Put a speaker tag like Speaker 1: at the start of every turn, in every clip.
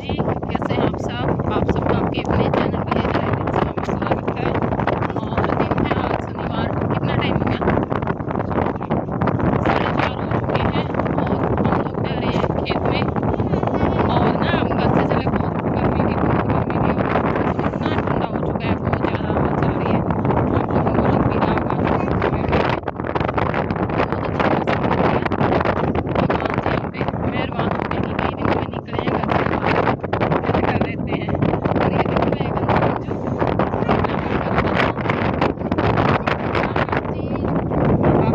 Speaker 1: जी, कैसे हैं आप सब? आप सबका आपके अपने चैनल पे स्वागत है। और दिन है आज शनिवार। कितना टाइम हो गया? 4:30 हो चुके हैं और हम लोग जा रहे हैं खेत में। और ना हम घर से चले, बहुत गर्मी थी और इतना ठंडा हो चुका है, बहुत ज़्यादा हवा चल रही है। आप लोगों को लग भी रहा होगा बहुत अच्छा मौसम हो गया है। भगवान जी हम पे मेहरबान होते हैं कि कई दिन में निकले हैं घर से बाहर कर देते हैं। और ये देखो मैं गंगा मंजू जी।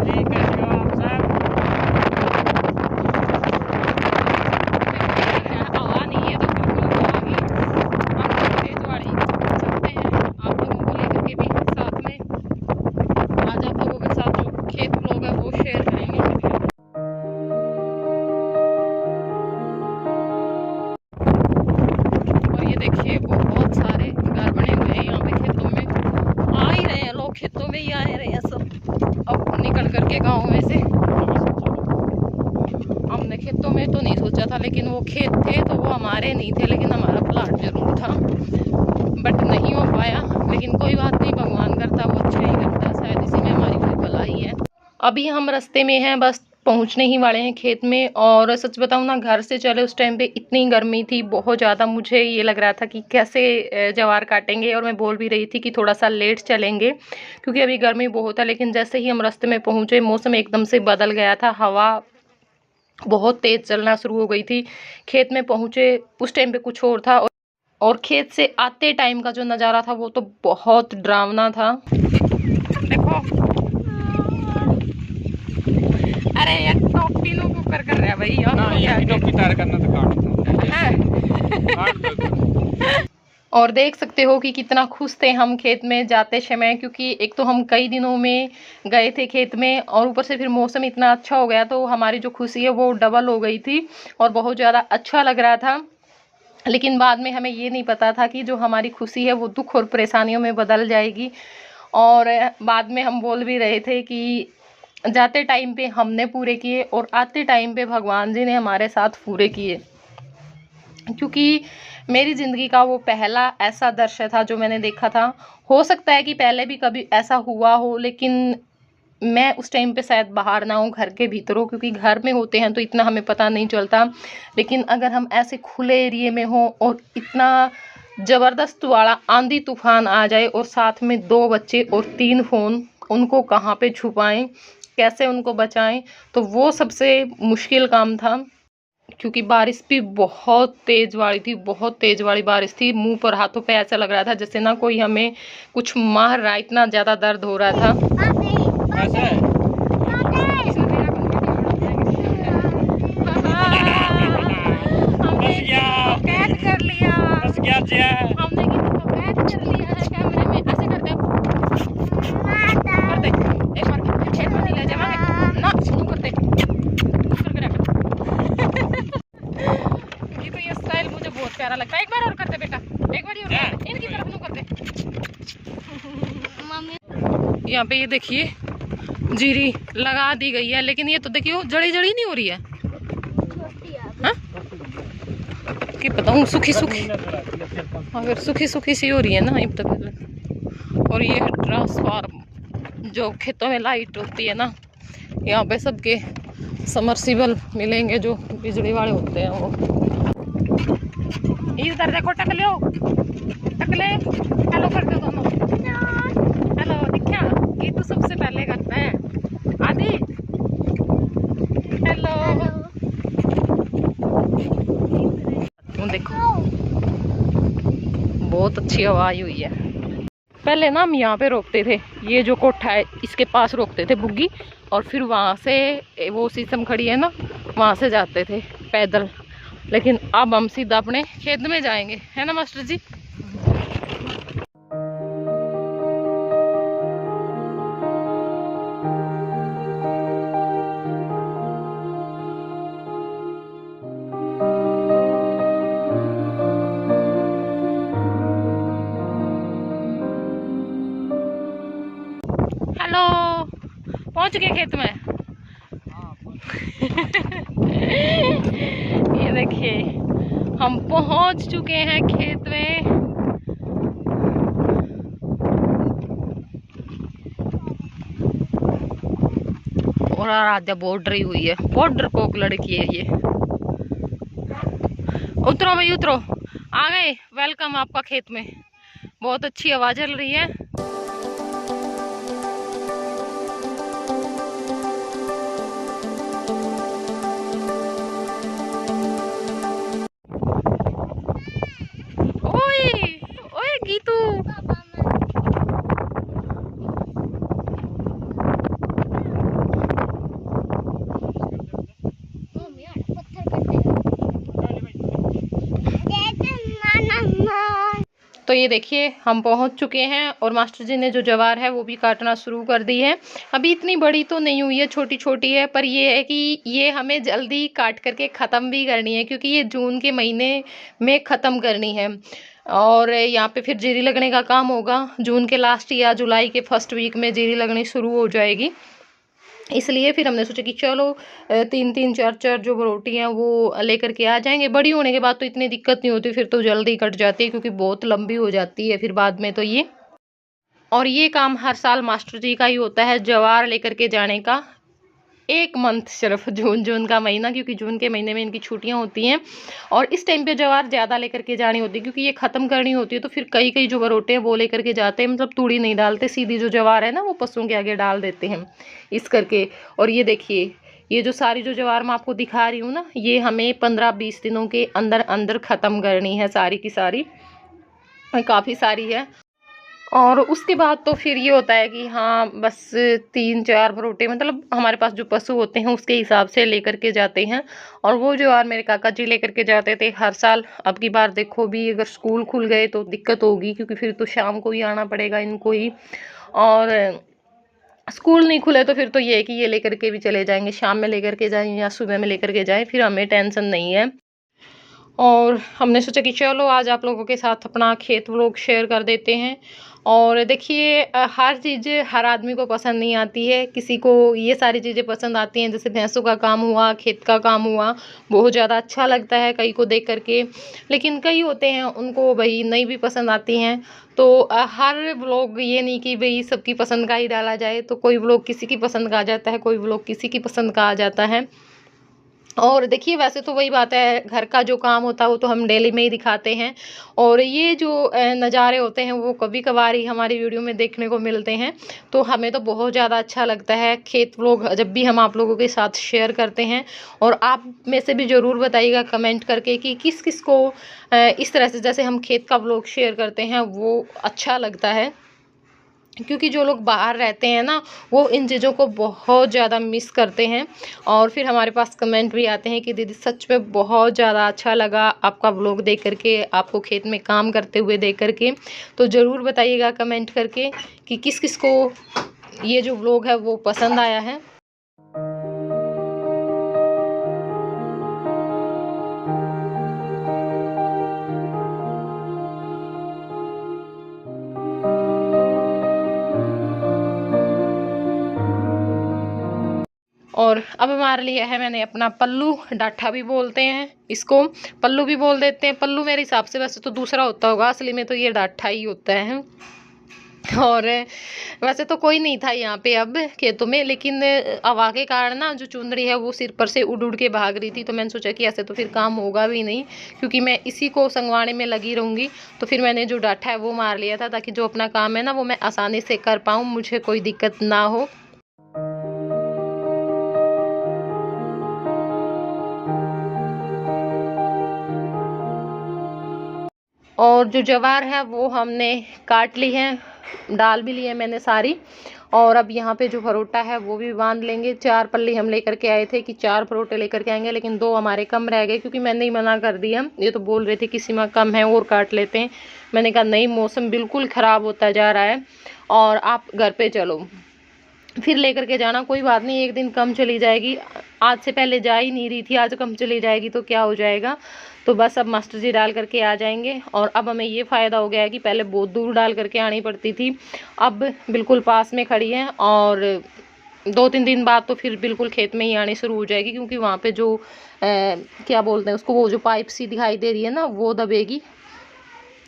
Speaker 2: जी कैसे हो आप सब?
Speaker 1: हवा नहीं है तो बिल्कुल हवा नहीं, हम लोग तेज वाली चलते हैं आप लोगों को लेकर के भी साथ में। आज आप लोगों के साथ जो खेत लोग हैं वो शेयर करेंगे। और ये देखिए बहुत सारे घर बने हुए हैं यहाँ पे खेतों में। आ ही रहे हैं लोग, खेतों में ही आ रहे हैं सब अब निकल करके गाँव में से। हमने खेतों में तो नहीं सोचा था, लेकिन वो खेत थे तो वो हमारे नहीं थे, लेकिन हमारा प्लाट जरूर था, बट नहीं हो पाया। लेकिन कोई बात नहीं, भगवान करता वो अच्छा ही करता, शायद इसी में हमारी कोई भलाई है। अभी हम रास्ते में हैं, बस पहुंचने ही वाले हैं खेत में। और सच बताऊं ना, घर से चले उस टाइम पे इतनी गर्मी थी बहुत ज़्यादा, मुझे ये लग रहा था कि कैसे ज्वार काटेंगे। और मैं बोल भी रही थी कि थोड़ा सा लेट चलेंगे क्योंकि अभी गर्मी बहुत है। लेकिन जैसे ही हम रास्ते में पहुंचे, मौसम एकदम से बदल गया था, हवा बहुत तेज़ चलना शुरू हो गई थी। खेत में पहुंचे उस टाइम पे कुछ और था, और खेत से आते टाइम का जो नज़ारा था वो तो बहुत डरावना था। देखो, अरे यार टोपी नो को कर रहा है भाई,
Speaker 2: ना ये टोपी तार करना तो काट
Speaker 1: है। और देख सकते हो कि कितना खुश थे हम खेत में जाते समय, क्योंकि एक तो हम कई दिनों में गए थे खेत में और ऊपर से फिर मौसम इतना अच्छा हो गया, तो हमारी जो खुशी है वो डबल हो गई थी और बहुत ज़्यादा अच्छा लग रहा था। लेकिन बाद में हमें ये नहीं पता था कि जो हमारी खुशी है वो दुख और परेशानियों में बदल जाएगी। और बाद में हम बोल भी रहे थे कि जाते टाइम पे हमने पूरे किए और आते टाइम पे भगवान जी ने हमारे साथ पूरे किए, क्योंकि मेरी ज़िंदगी का वो पहला ऐसा दृश्य था जो मैंने देखा था। हो सकता है कि पहले भी कभी ऐसा हुआ हो, लेकिन मैं उस टाइम पे शायद बाहर ना हूँ, घर के भीतर हो, क्योंकि घर में होते हैं तो इतना हमें पता नहीं चलता। लेकिन अगर हम ऐसे खुले एरिए में हों और इतना ज़बरदस्त वाला आंधी तूफान आ जाए और साथ में 2 बच्चे और 3 फ़ोन, उनको कहाँ पे छुपाएं, कैसे उनको बचाएं, तो वो सबसे मुश्किल काम था। क्योंकि बारिश भी बहुत तेज़ वाली थी, बहुत तेज़ वाली बारिश थी। मुंह पर हाथों पे ऐसा लग रहा था जैसे ना कोई हमें कुछ मार रहा है, इतना ज़्यादा दर्द हो रहा था। कैद कर लिया हमने, कैद कर लिया है कैमरे में। ऐसे कर दे, कर दे एक बार, खेत में नहीं ले जाएंगे ना, शुरू कर दे ये तो, ये स्टाइल मुझे बहुत प्यारा लगता है। एक बार और कर दे बेटा, एक बार और कर दे, इनकी तरफ नु कर दे। यहाँ पे ये देखिए जीरी लगा दी गई है, लेकिन ये तो देखिए जड़ी जड़ी नहीं हो रही है। हाँ? कि बताऊँ, सूखी सूखी, अगर सूखी सूखी सी हो रही है ना अब तक। और ये ट्रांसफार्मर जो खेतों में लाइट होती है ना, यहाँ पे सबके समरसीबल मिलेंगे जो बिजली वाले होते हैं वो। इधर देखो, टकले टकले, हेलो कर दो दोनों, हेलो दिखा। ये तो सबसे पहले करता है आदि, हेलो। देखो बहुत अच्छी हवा आई हुई है। पहले ना हम यहाँ पे रोकते थे, ये जो कोठा है इसके पास रोकते थे बुग्गी, और फिर वहाँ से वो शीशम खड़ी है ना, वहाँ से जाते थे पैदल। लेकिन अब हम सीधा अपने खेत में जाएंगे, है ना मास्टर जी? हेलो, पहुंच गए खेत में। ये देखिए हम पहुंच चुके हैं खेत में। और आराध्या बहुत डरी हुई है, बहुत डरपोक लड़की है ये। उतरो भाई उतरो, आ गए। वेलकम आपका खेत में। बहुत अच्छी हवा चल रही है। ओए ओए गीतू, तो ये देखिए हम पहुंच चुके हैं और मास्टर जी ने जो ज्वार है वो भी काटना शुरू कर दी है। अभी इतनी बड़ी तो नहीं हुई है, छोटी छोटी है, पर ये है कि ये हमें जल्दी काट करके ख़त्म भी करनी है क्योंकि ये जून के महीने में ख़त्म करनी है। और यहाँ पे फिर जीरी लगने का काम होगा। जून के लास्ट या जुलाई के फर्स्ट वीक में जीरी लगनी शुरू हो जाएगी। इसलिए फिर हमने सोचा कि चलो 3-3 4-4 जो बरोटी हैं वो लेकर के आ जाएंगे। बड़ी होने के बाद तो इतनी दिक्कत नहीं होती, फिर तो जल्दी कट जाती है क्योंकि बहुत लंबी हो जाती है फिर बाद में तो ये। और ये काम हर साल मास्टर जी का ही होता है, ज्वार लेकर के जाने का। 1 मंथ सिर्फ जून का महीना, क्योंकि जून के महीने में इनकी छुट्टियां होती हैं और इस टाइम पे ज्वार ज़्यादा लेकर के जानी होती है क्योंकि ये ख़त्म करनी होती है। तो फिर कई कई जो बरोटे हैं वो लेकर के जाते हैं, मतलब तूड़ी नहीं डालते, सीधी जो ज्वार है ना वो पशुओं के आगे डाल देते हैं इस करके। और ये देखिए ये जो सारी जो ज्वार मैं आपको दिखा रही हूँ ना, ये हमें 15-20 दिनों के अंदर अंदर ख़त्म करनी है सारी की सारी। काफ़ी सारी है। और उसके बाद तो फिर ये होता है कि हाँ बस 3-4 बरोटे, मतलब हमारे पास जो पशु होते हैं उसके हिसाब से लेकर के जाते हैं। और वो ज्वार मेरे काका जी लेकर के जाते थे हर साल। अब की बार देखो भी अगर स्कूल खुल गए तो दिक्कत होगी क्योंकि फिर तो शाम को ही आना पड़ेगा इनको ही। और स्कूल नहीं खुले तो फिर तो ये है कि ये लेकर के भी चले जाएंगे, शाम में लेकर के जाएं या सुबह में लेकर के जाएं, फिर हमें टेंशन नहीं है। और हमने सोचा कि चलो आज आप लोगों के साथ अपना खेत व्लॉग शेयर कर देते हैं। और देखिए हर चीज़ हर आदमी को पसंद नहीं आती है, किसी को ये सारी चीज़ें पसंद आती हैं, जैसे भैंसों का काम हुआ, खेत का काम हुआ, बहुत ज़्यादा अच्छा लगता है कई को देख करके। लेकिन कई होते हैं उनको भाई नहीं भी पसंद आती हैं। तो हर व्लॉग ये नहीं कि भाई सबकी पसंद का ही डाला जाए, तो कोई व्लॉग किसी की पसंद का आ जाता है, कोई व्लॉग किसी की पसंद का आ जाता है। और देखिए वैसे तो वही बात है, घर का जो काम होता है वो तो हम डेली में ही दिखाते हैं। और ये जो नज़ारे होते हैं वो कभी कभार ही हमारी वीडियो में देखने को मिलते हैं। तो हमें तो बहुत ज़्यादा अच्छा लगता है खेत व्लॉग जब भी हम आप लोगों के साथ शेयर करते हैं। और आप में से भी ज़रूर बताइएगा कमेंट करके कि किस किस को इस तरह से जैसे हम खेत का व्लॉग शेयर करते हैं वो अच्छा लगता है। क्योंकि जो लोग बाहर रहते हैं ना वो इन चीज़ों को बहुत ज़्यादा मिस करते हैं। और फिर हमारे पास कमेंट भी आते हैं कि दीदी सच में बहुत ज़्यादा अच्छा लगा आपका व्लॉग देख करके, आपको खेत में काम करते हुए देख करके। तो ज़रूर बताइएगा कमेंट करके कि किस किस को ये जो व्लॉग है वो पसंद आया है। और अब हमारे लिए है मैंने अपना पल्लू, डाठा भी बोलते हैं इसको, पल्लू भी बोल देते हैं। पल्लू मेरे हिसाब से वैसे तो दूसरा होता होगा, असली में तो ये डाठा ही होता है। और वैसे तो कोई नहीं था यहाँ पे अब खेतों में, लेकिन हवा के कारण ना जो चुंदड़ी है वो सिर पर से उड़ उड़ के भाग रही थी। तो मैंने सोचा कि ऐसे तो फिर काम होगा भी नहीं क्योंकि मैं इसी को संगवाने में लगी रहूँगी। तो फिर मैंने जो डाठा है वो मार लिया था ताकि जो अपना काम है ना वो मैं आसानी से कर पाऊँ, मुझे कोई दिक्कत ना हो। और जो ज्वार है वो हमने काट ली है, डाल भी ली है मैंने सारी। और अब यहाँ पे जो भरोटा है वो भी बांध लेंगे। 4 पल्ली हम लेकर के आए थे कि 4 भरोटे लेकर के आएंगे, लेकिन 2 हमारे कम रह गए क्योंकि मैंने ही मना कर दिया। ये तो बोल रहे थे कि सीमा कम है और काट लेते हैं। मैंने कहा नहीं, मौसम बिल्कुल ख़राब होता जा रहा है और आप घर पे चलो फिर लेकर के जाना। कोई बात नहीं, एक दिन कम चली जाएगी। आज से पहले जा ही नहीं रही थी, आज कम चली जाएगी तो क्या हो जाएगा। तो बस अब मास्टर जी डाल करके आ जाएंगे। और अब हमें ये फ़ायदा हो गया है कि पहले बहुत दूर डाल करके आनी पड़ती थी, अब बिल्कुल पास में खड़ी है। और 2-3 दिन बाद तो फिर बिल्कुल खेत में ही आनी शुरू हो जाएगी, क्योंकि वहाँ पे जो क्या बोलते हैं उसको, वो जो पाइप सी दिखाई दे रही है ना, वो दबेगी,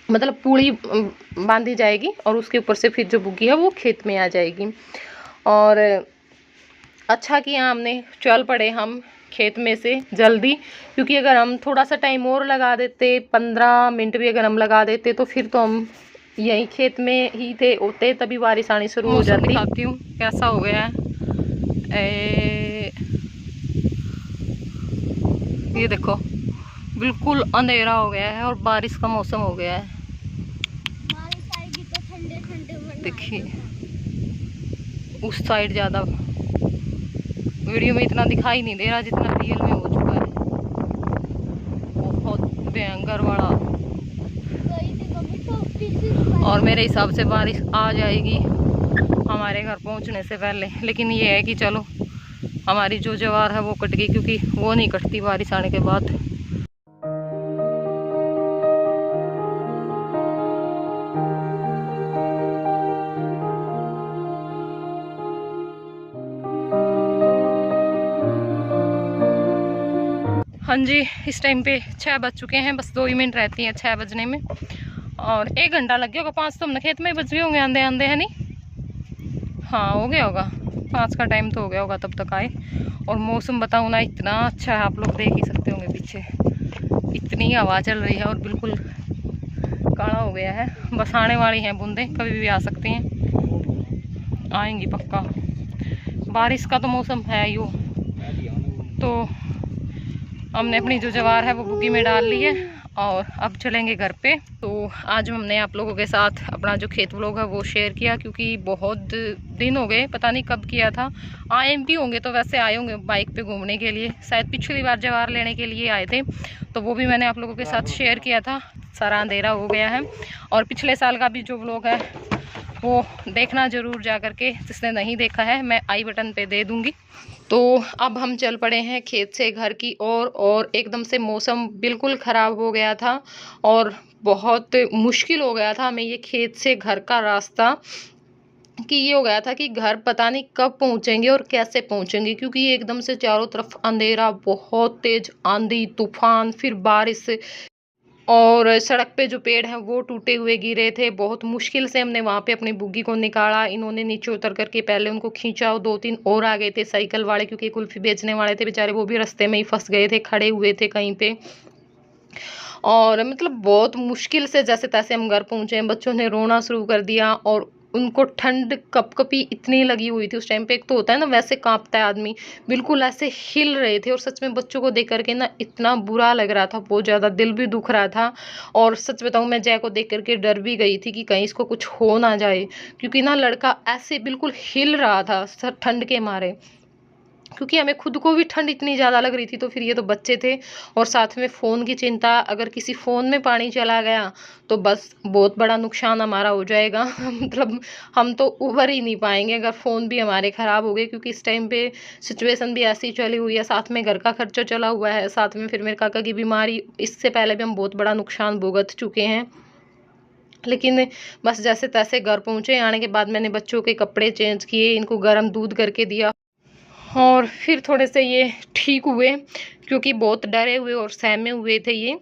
Speaker 1: मतलब पूड़ी बांधी जाएगी और उसके ऊपर से फिर जो बुग्गी है वो खेत में आ जाएगी। और अच्छा किया हमने, चल पड़े हम खेत में से जल्दी, क्योंकि अगर हम थोड़ा सा टाइम और लगा देते, 15 मिनट भी अगर हम लगा देते, तो फिर तो हम यही खेत में ही थे होते, तभी बारिश आनी शुरू हो जाती। दिखाती हूँ कैसा हो गया है। ये देखो बिल्कुल अंधेरा हो गया है और बारिश का मौसम हो गया है। देखिए उस साइड ज़्यादा वीडियो में इतना दिखाई नहीं दे रहा जितना रियल में हो चुका है। बहुत भयंकर वाला, और मेरे हिसाब से बारिश आ जाएगी हमारे घर पहुंचने से पहले। लेकिन ये है कि चलो हमारी जो ज्वार है वो कट गई, क्योंकि वो नहीं कटती बारिश आने के बाद। हाँ जी, इस टाइम पे 6 बज चुके हैं, बस 2 ही मिनट रहती हैं 6 बजने में, और 1 घंटा लग गया होगा। 5 तो हमने खेत में ही बज गए होंगे आंधे आंधे, है नहीं? हाँ हो गया होगा, 5 का टाइम तो हो गया होगा तब तक आए। और मौसम बताऊँ ना, इतना अच्छा है, आप लोग देख ही सकते होंगे पीछे इतनी हवा चल रही है और बिल्कुल काला हो गया है। बस आने वाली हैं बूंदें, कभी भी आ सकती हैं, आएंगी पक्का। बारिश का तो मौसम है यूँ। तो हमने अपनी जो ज्वार है वो बुग्गी में डाल ली है और अब चलेंगे घर पे। तो आज हमने आप लोगों के साथ अपना जो खेत व्लॉग है वो शेयर किया, क्योंकि बहुत दिन हो गए, पता नहीं कब किया था। आए भी होंगे तो वैसे आए होंगे बाइक पे घूमने के लिए, शायद पिछली बार ज्वार लेने के लिए आए थे, तो वो भी मैंने आप लोगों के साथ शेयर किया था। सारा अंधेरा हो गया है, और पिछले साल का भी जो व्लॉग है वो देखना ज़रूर जा करके, जिसने नहीं देखा है मैं आई बटन पे दे दूँगी। तो अब हम चल पड़े हैं खेत से घर की ओर, और एकदम से मौसम बिल्कुल ख़राब हो गया था और बहुत मुश्किल हो गया था हमें ये खेत से घर का रास्ता, कि ये हो गया था कि घर पता नहीं कब पहुंचेंगे और कैसे पहुंचेंगे, क्योंकि ये एकदम से चारों तरफ अंधेरा, बहुत तेज आंधी तूफान, फिर बारिश, और सड़क पे जो पेड़ हैं वो टूटे हुए गिरे थे। बहुत मुश्किल से हमने वहाँ पे अपनी बुग्गी को निकाला। इन्होंने नीचे उतर करके पहले उनको खींचा, और 2-3 और आ गए थे साइकिल वाले, क्योंकि कुल्फी बेचने वाले थे बेचारे, वो भी रास्ते में ही फंस गए थे, खड़े हुए थे कहीं पे। और मतलब बहुत मुश्किल से जैसे तैसे हम घर पहुँचे। बच्चों ने रोना शुरू कर दिया, और उनको ठंड कपकपी इतनी लगी हुई थी उस टाइम पे। एक तो होता है ना, वैसे कांपता है आदमी, बिल्कुल ऐसे हिल रहे थे। और सच में बच्चों को देख करके ना इतना बुरा लग रहा था, बहुत ज़्यादा दिल भी दुख रहा था। और सच बताऊँ, मैं जय को देख करके डर भी गई थी कि कहीं इसको कुछ हो ना जाए, क्योंकि ना लड़का ऐसे बिल्कुल हिल रहा था ठंड के मारे, क्योंकि हमें खुद को भी ठंड इतनी ज़्यादा लग रही थी। तो फिर ये तो बच्चे थे, और साथ में फ़ोन की चिंता, अगर किसी फ़ोन में पानी चला गया तो बस बहुत बड़ा नुकसान हमारा हो जाएगा। मतलब हम तो उभर ही नहीं पाएंगे अगर फ़ोन भी हमारे ख़राब हो गए, क्योंकि इस टाइम पे सिचुएशन भी ऐसी चली हुई है, साथ में घर का खर्चा चला हुआ है, साथ में फिर मेरे काका की बीमारी, इससे पहले भी हम बहुत बड़ा नुकसान भुगत चुके हैं। लेकिन बस जैसे तैसे घर पहुँचे। आने के बाद मैंने बच्चों के कपड़े चेंज किए, इनको गर्म दूध करके दिया, और फिर थोड़े से ये ठीक हुए, क्योंकि बहुत डरे हुए और सहमे हुए थे ये।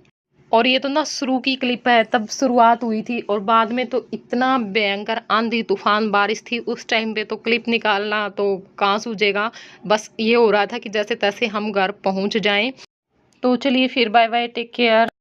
Speaker 1: और ये तो ना शुरू की क्लिप है, तब शुरुआत हुई थी, और बाद में तो इतना भयंकर आंधी तूफान बारिश थी उस टाइम पे, तो क्लिप निकालना तो कहाँ सूझेगा। बस ये हो रहा था कि जैसे तैसे हम घर पहुंच जाएं। तो चलिए फिर बाय बाय, टेक केयर।